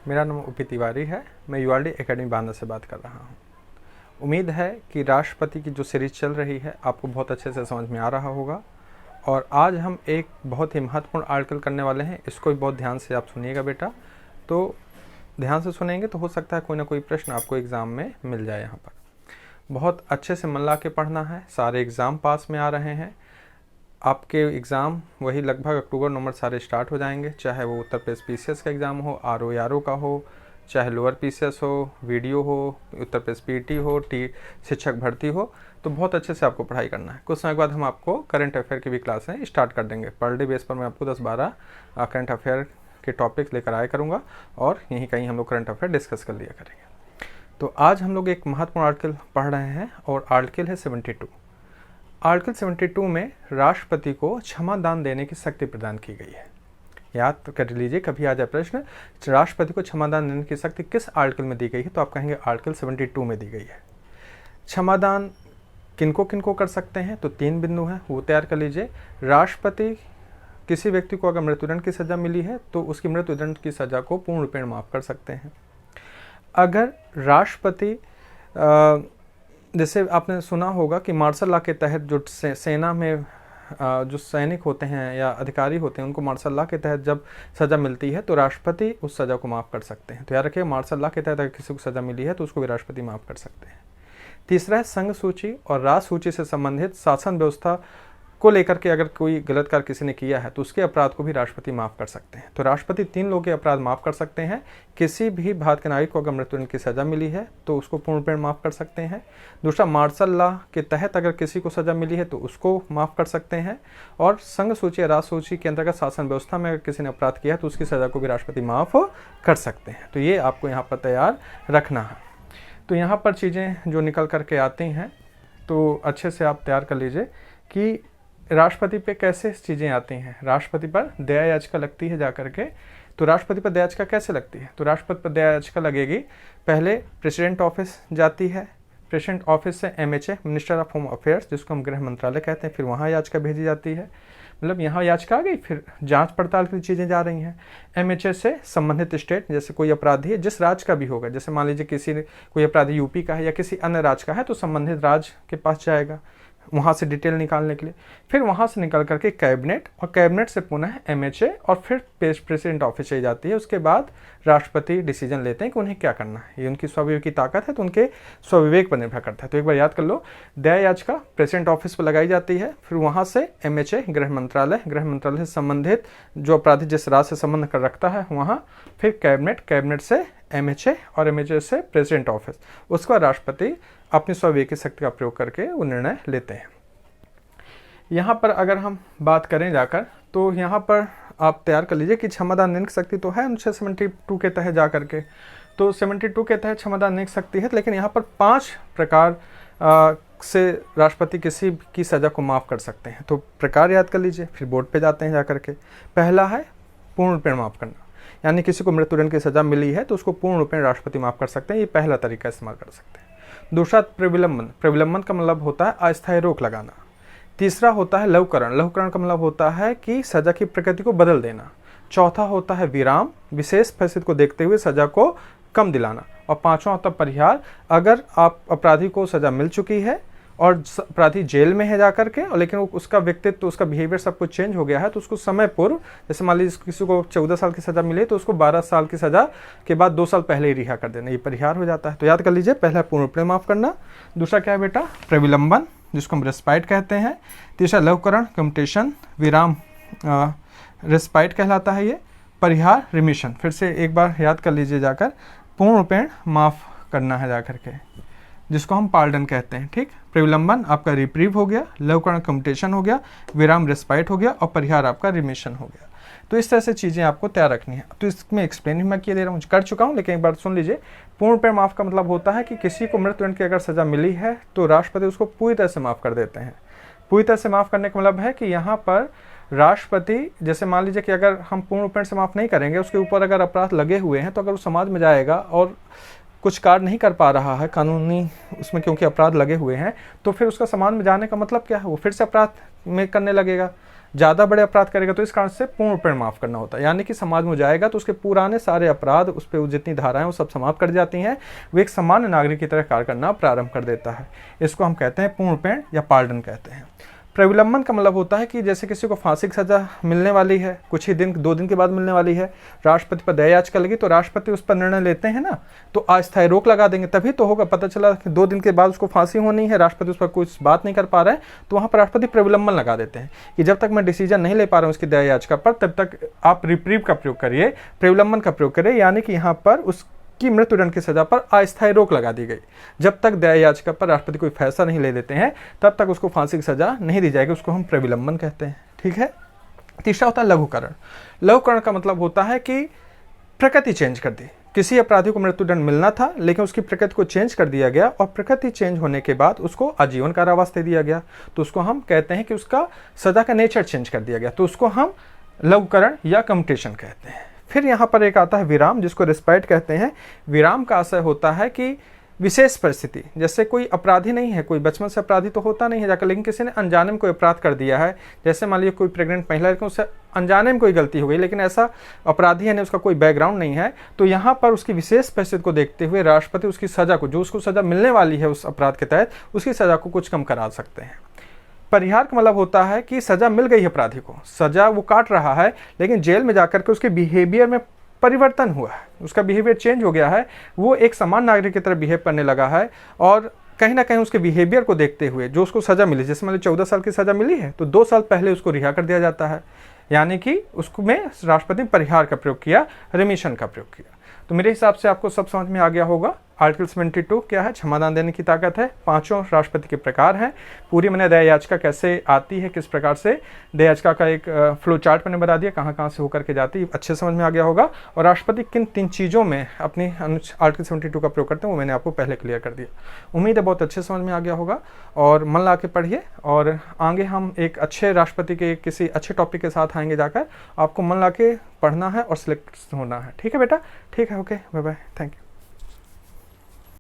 मेरा नाम उपी तिवारी है। मैं यूआरडी एकेडमी बांदा से बात कर रहा हूँ। उम्मीद है कि राष्ट्रपति की जो सीरीज चल रही है आपको बहुत अच्छे से समझ में आ रहा होगा। और आज हम एक बहुत ही महत्वपूर्ण आर्टिकल करने वाले हैं। इसको भी बहुत ध्यान से आप सुनिएगा बेटा। तो ध्यान से सुनेंगे तो हो सकता है कोई ना कोई प्रश्न आपको एग्ज़ाम में मिल जाए। यहाँ पर बहुत अच्छे से मन ला के पढ़ना है। सारे एग्ज़ाम पास में आ रहे हैं। आपके एग्ज़ाम वही लगभग अक्टूबर नवंबर सारे स्टार्ट हो जाएंगे, चाहे वो उत्तर प्रदेश पीसीएस का एग्ज़ाम हो, आरओ का हो, चाहे लोअर पीसीएस हो, वीडियो हो, उत्तर प्रदेश पीटी हो, शिक्षक भर्ती हो। तो बहुत अच्छे से आपको पढ़ाई करना है। कुछ समय बाद हम आपको करंट अफेयर की भी क्लासें स्टार्ट कर देंगे। पर डे बेस पर मैं आपको 10-12 करंट अफेयर के टॉपिक्स लेकर आया करूँगा और यहीं कहीं हम लोग करंट अफेयर डिस्कस कर लिया करेंगे। तो आज हम लोग एक महत्वपूर्ण आर्टिकल पढ़ रहे हैं और आर्टिकल है 72। आर्टिकल 72 में राष्ट्रपति को क्षमा दान देने की शक्ति प्रदान की गई है। याद कर लीजिए, कभी आ जाए प्रश्न राष्ट्रपति को क्षमा दान देने की शक्ति किस आर्टिकल में दी गई है, तो आप कहेंगे आर्टिकल 72 में दी गई है। क्षमा दान किनको किनको कर सकते हैं, तो 3 बिंदु हैं, वो तैयार कर लीजिए। राष्ट्रपति किसी व्यक्ति को अगर मृत्युदंड की सज़ा मिली है तो उसकी मृत्युदंड की सज़ा को पूर्ण रूपेण माफ़ कर सकते हैं। अगर राष्ट्रपति जैसे आपने सुना होगा कि मार्शल लॉ के तहत जो सेना में जो सैनिक होते हैं या अधिकारी होते हैं उनको मार्शल लॉ के तहत जब सज़ा मिलती है तो राष्ट्रपति उस सज़ा को माफ़ कर सकते हैं। तो याद रखिए, मार्शल लॉ के तहत अगर किसी को सज़ा मिली है तो उसको भी राष्ट्रपति माफ़ कर सकते हैं। तीसरा है संघ सूची और राज सूची से संबंधित शासन व्यवस्था को लेकर के अगर कोई गलत कार्य किसी ने किया है तो उसके अपराध को भी राष्ट्रपति माफ़ कर सकते हैं। तो राष्ट्रपति 3 लोगों के अपराध माफ़ कर सकते हैं। किसी भी भारत के नागरिक को अगर मृत्युदंड की सज़ा मिली है तो उसको पूर्ण रूपेण माफ़ कर सकते हैं। दूसरा, मार्शल लॉ के तहत अगर किसी को सज़ा मिली है तो उसको माफ़ कर सकते हैं। और संघ सूची या राज सूची के अंतर्गत शासन व्यवस्था में अगर किसी ने अपराध किया है तो उसकी सज़ा को भी राष्ट्रपति माफ़ कर सकते हैं। तो ये आपको यहाँ पर तैयार रखना है। तो यहाँ पर चीज़ें जो निकल करके आती हैं तो अच्छे से आप तैयार कर लीजिए कि राष्ट्रपति पे कैसे चीज़ें आती हैं। राष्ट्रपति पर दया याचिका लगती है जा करके। तो राष्ट्रपति पर दया याचिका कैसे लगती है, तो राष्ट्रपति पर दया याचिका लगेगी, पहले प्रेसिडेंट ऑफिस जाती है, प्रेसिडेंट ऑफिस से MHA minister of home affairs जिसको हम गृह मंत्रालय कहते हैं, फिर वहाँ याचिका भेजी जाती है। मतलब यहाँ याचिका आ गई, फिर जांच पड़ताल की चीज़ें जा रही हैं। एमएचए से संबंधित स्टेट, जैसे कोई अपराधी है जिस राज्य का भी होगा, जैसे मान लीजिए किसी कोई अपराधी यूपी का है या किसी अन्य राज्य का है तो संबंधित राज्य के पास जाएगा वहाँ से डिटेल निकालने के लिए। फिर वहाँ से निकल करके कैबिनेट और कैबिनेट से पुनः एमएचए और फिर प्रेसिडेंट ऑफिस चली जाती है। उसके बाद राष्ट्रपति डिसीजन लेते हैं कि उन्हें क्या करना है। ये उनकी स्वविवेक की ताकत है तो उनके स्वविवेक पर निर्भर करता है। तो एक बार याद कर लो, दया याचिका प्रेसिडेंट ऑफिस पर लगाई जाती है, फिर वहाँ से एमएचए गृह मंत्रालय से संबंधित जो अपराधी जिस राज्य से संबंध कर रखता है वहाँ, फिर कैबिनेट से एमएचए और एमएचए से प्रेसिडेंट ऑफिस। उसके बाद राष्ट्रपति अपनी स्वविवेक की शक्ति का प्रयोग करके वो निर्णय लेते हैं। यहाँ पर अगर हम बात करें जाकर तो यहाँ पर आप तैयार कर लीजिए कि क्षमादान देने की शक्ति तो है अनुच्छेद 72 के तहत जा करके। तो 72 के तहत क्षमादान देने की शक्ति है, लेकिन यहाँ पर 5 प्रकार से राष्ट्रपति किसी की सज़ा को माफ़ कर सकते हैं। तो प्रकार याद कर लीजिए, फिर बोर्ड पे जाते हैं जा करके। पहला है पूर्ण रूपेण माफ़ करना, यानी किसी को मृत्युदंड की सज़ा मिली है तो उसको पूर्ण रूपेण राष्ट्रपति माफ़ कर सकते हैं। ये पहला तरीका इस्तेमाल कर सकते हैं। दूसरा, प्रविलंबन का मतलब होता है अस्थायी रोक लगाना। तीसरा होता है लघुकरण का मतलब होता है कि सज़ा की प्रकृति को बदल देना। चौथा होता है विराम, विशेष परिस्थिति को देखते हुए सज़ा को कम दिलाना। और पांचवा होता है परिहार, अगर आप अपराधी को सज़ा मिल चुकी है और अपराधी जेल में है जा करके, और लेकिन उसका व्यक्तित्व, उसका बिहेवियर सब कुछ चेंज हो गया है तो उसको समय पूर्व, जैसे मान लीजिए किसी को 14 साल की सज़ा मिली तो उसको 12 साल की सज़ा के बाद 2 साल पहले ही रिहा कर देना, ये परिहार हो जाता है। तो याद कर लीजिए, पहला पूर्ण रूपेण माफ़ करना, दूसरा क्या है बेटा प्रविलंबन जिसको हम रेस्पाइट कहते हैं, तीसरा लघुकरण कम्यूटेशन, विराम रेस्पाइट कहलाता है, ये परिहार रिमिशन। फिर से एक बार याद कर लीजिए जाकर, पूर्ण रूपेण माफ़ करना है जा करके जिसको हम पार्डन कहते हैं। ठीक, प्रविलंबन आपका रिप्रीव हो गया, लघुकरण कम्यूटेशन हो गया, विराम रेस्पाइट हो गया और परिहार आपका रिमिशन हो गया। तो इस तरह से चीज़ें आपको तैयार रखनी है। तो इसमें एक्सप्लेन भी मैं किए दे रहा हूँ, कर चुका हूँ, लेकिन एक बार सुन लीजिए। पूर्ण रूपेण माफ़ का मतलब होता है कि किसी को मृत्युदंड की अगर सज़ा मिली है तो राष्ट्रपति उसको पूरी तरह से माफ़ कर देते हैं। पूरी तरह से माफ़ करने का मतलब है कि यहाँ पर राष्ट्रपति, जैसे मान लीजिए कि अगर हम पूर्ण रूपेण से माफ़ नहीं करेंगे, उसके ऊपर अगर अपराध लगे हुए हैं तो अगर वो समाज में जाएगा और कुछ कार्य नहीं कर पा रहा है कानूनी उसमें, क्योंकि अपराध लगे हुए हैं, तो फिर उसका समाज में जाने का मतलब क्या है, वो फिर से अपराध में करने लगेगा। ज़्यादा बड़े अपराध करेगा तो इस कारण से पूर्णपण माफ़ करना होता है, यानी कि समाज में जाएगा तो उसके पुराने सारे अपराध, उस पर जितनी धाराएं वो सब समाप्त कर जाती हैं, वो एक सामान्य नागरिक की तरह कार्य करना प्रारंभ कर देता है। इसको हम कहते हैं पूर्णपण या पार्डन कहते हैं। प्रविलंबन का मतलब होता है कि जैसे किसी को फांसी की सजा मिलने वाली है, कुछ ही दिन 2 दिन के बाद मिलने वाली है, राष्ट्रपति पर दया याचिका लगी तो राष्ट्रपति उस पर निर्णय लेते हैं ना, तो अस्थायी रोक लगा देंगे, तभी तो होगा। पता चला कि 2 दिन के बाद उसको फांसी होनी है, राष्ट्रपति उस पर कुछ बात नहीं कर पा रहे हैं, तो वहाँ पर राष्ट्रपति प्रविलंबन लगा देते हैं कि जब तक मैं डिसीजन नहीं ले पा रहा हूँ उसकी दया याचिका पर, तब तक आप रिप्रीव का प्रयोग करिए, प्रविलंबन का प्रयोग करिए, यानी कि यहाँ पर उस की मृत्युदंड की सजा पर अस्थायी रोक लगा दी गई। जब तक दया याचिका पर राष्ट्रपति कोई फैसला नहीं ले देते हैं तब तक उसको फांसी की सजा नहीं दी जाएगी, उसको हम प्रविलंबन कहते हैं। ठीक है। तीसरा होता है लघुकरण। लघुकरण का मतलब होता है कि प्रकृति चेंज कर दी, किसी अपराधी को मृत्युदंड मिलना था लेकिन उसकी प्रकृति को चेंज कर दिया गया और प्रकृति चेंज होने के बाद उसको आजीवन कारावास दे दिया गया, तो उसको हम कहते हैं कि उसका सजा का नेचर चेंज कर दिया गया, तो उसको हम लघुकरण या कम्यूटेशन कहते हैं। फिर यहाँ पर एक आता है विराम, जिसको रिस्पाइट कहते हैं। विराम का आशय होता है कि विशेष परिस्थिति, जैसे कोई अपराधी नहीं है, कोई बचपन से अपराधी तो होता नहीं है जाकर, लेकिन किसी ने अनजाने में कोई अपराध कर दिया है, जैसे मान लीजिए कोई प्रेग्नेंट महिला, लेकिन उससे अनजाने में कोई गलती हो गई, लेकिन ऐसा अपराधी है नहीं, उसका कोई बैकग्राउंड नहीं है, तो यहाँ पर उसकी विशेष परिस्थिति को देखते हुए राष्ट्रपति उसकी सजा को, जो उसको सजा मिलने वाली है उस अपराध के तहत, उसकी सजा को कुछ कम करा सकते हैं। परिहार का मतलब होता है कि सजा मिल गई है अपराधी को, सजा वो काट रहा है, लेकिन जेल में जाकर के उसके बिहेवियर में परिवर्तन हुआ है, उसका बिहेवियर चेंज हो गया है, वो एक समान नागरिक की तरह बिहेव करने लगा है, और कहीं ना कहीं उसके बिहेवियर को देखते हुए जो उसको सजा मिली, जैसे मान लीजिए 14 साल की सजा मिली है तो 2 साल पहले उसको रिहा कर दिया जाता है, यानी कि उसमें राष्ट्रपति ने परिहार का प्रयोग किया, रिमिशन का प्रयोग किया। तो मेरे हिसाब से आपको सब समझ में आ गया होगा। आर्टिकल 72 क्या है, क्षमादान देने की ताकत है, 5 राष्ट्रपति के प्रकार हैं, पूरी मैंने दया याचिका कैसे आती है, किस प्रकार से दया याचिका का एक फ्लो चार्ट मैंने बता दिया, कहाँ कहाँ से होकर के जाती है, अच्छे समझ में आ गया होगा। और राष्ट्रपति किन 3 चीज़ों में अपनी आर्टिकल 72 का प्रयोग करते हैं वो मैंने आपको पहले क्लियर कर दिया। उम्मीद है बहुत अच्छे समझ में आ गया होगा, और मन ला के पढ़िए, और आगे हम एक अच्छे राष्ट्रपति के किसी अच्छे टॉपिक के साथ आएंगे जाकर, आपको मन ला के पढ़ना है और सिलेक्ट होना है। ठीक है बेटा, ठीक है, okay, bye bye, thank you.